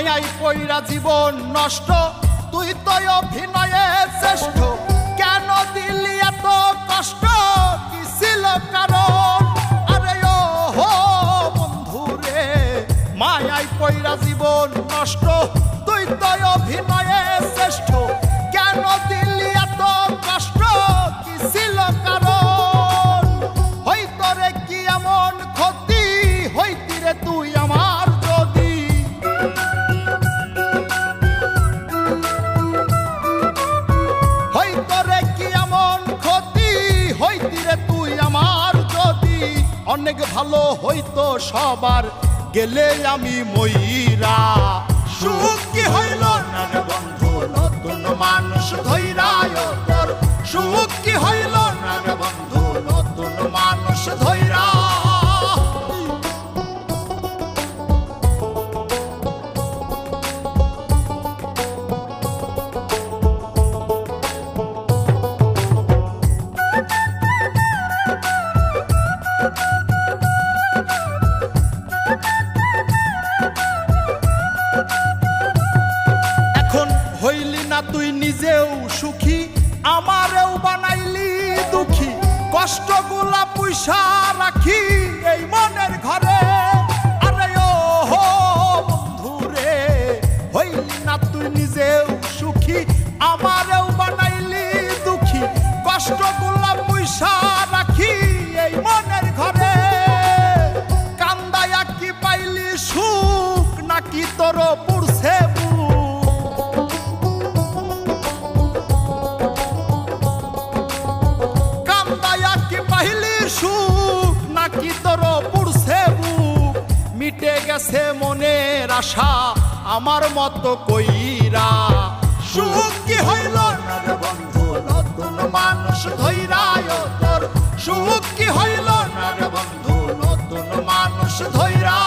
মায়াই পইরা জীবন নষ্ট, তুই তো অভিনয়ে শ্রেষ্ঠ। কেন দিলি এত কষ্ট, কি ছিল কারণ? আরে ও হো বন্ধু রে, মায়াই পইরা জীবন নষ্ট, তুই তো অভিনয়ে শ্রেষ্ঠ। কেন দিলি এত কষ্ট, কি ছিল কারণ? হইতো রে কি এমন ক্ষতি, হইতি রে তুই আমার যদি। হইতো রে কি এমন ক্ষতি, হইতি রে তুই আমার যদি। অনেক ভালো হইতো সবার, গেলে আমি ময়রা। সুখ কি হইল না রে বন্ধু, নতুন মানুষ ধৈরায় তোর। সুখ কি হইল না রে বন্ধু, নতুন মানুষ ধৈরা। হইলি না তুই নিজেও সুখী, আমারেও বানাইলি দুঃখী। কষ্টগুলা পুইসা রাখি এই মনের ঘরে। আরে ও হো বন্ধু রে, হইলি না তুই নিজেও সুখী, আমারেও বানাইলি দুঃখী। কষ্টগুলা পুইসা রাখি এই মনের ঘরে। কান্দায়া কি পাইলি সুখ, নাকি তোর পুরছে সুখ, নাকি তোর পুরছে বুক? মিটে গেছে মনের আশা আমার মতো কইরা। সুখ কি হইল না রে বন্ধু, নতুন মানুষ ধৈরায় তোর। সুখ কি হইল না রে বন্ধু, নতুন মানুষ ধৈরা।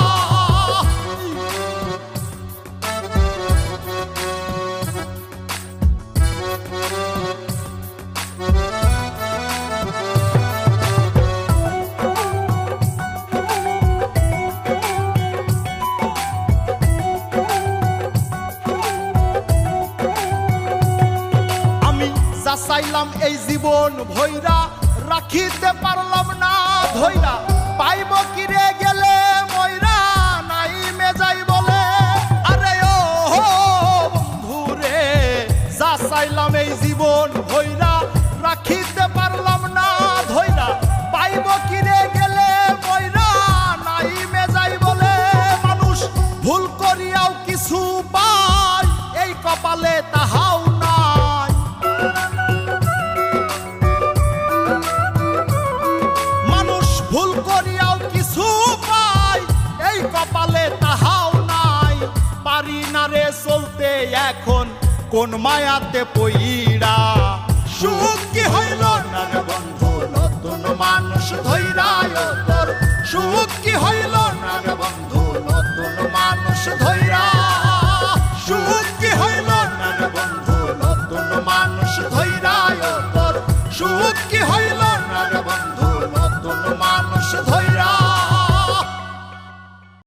চাইলাম এই জীবন ভৈরা, রাখিতে পারলাম না ধৈরা। পাইব কিরে গেলে ময়রা, নাই মে যাই বলে। আরে ও বন্ধু রে, যা চাইলাম এই জীবন ভৈরা, রাখিতে পারলাম না ধৈরা। পাইব কিরে গেলে ময়রা, নাই মে যাই বলে। মানুষ ভুল করিয়াও কিছু পায়, এই কপালে তাহাও নাই। ভুল করিয়াও কিছু পাই, এই কপালে তাহাও নাই। পারি না রে চলতে এখন কোন মায়াতে পইরা। সুখ কি হইল না রে বন্ধু, নতুন মানুষ ধৈরায় তোর। সুখ কি হইল না রে বন্ধু,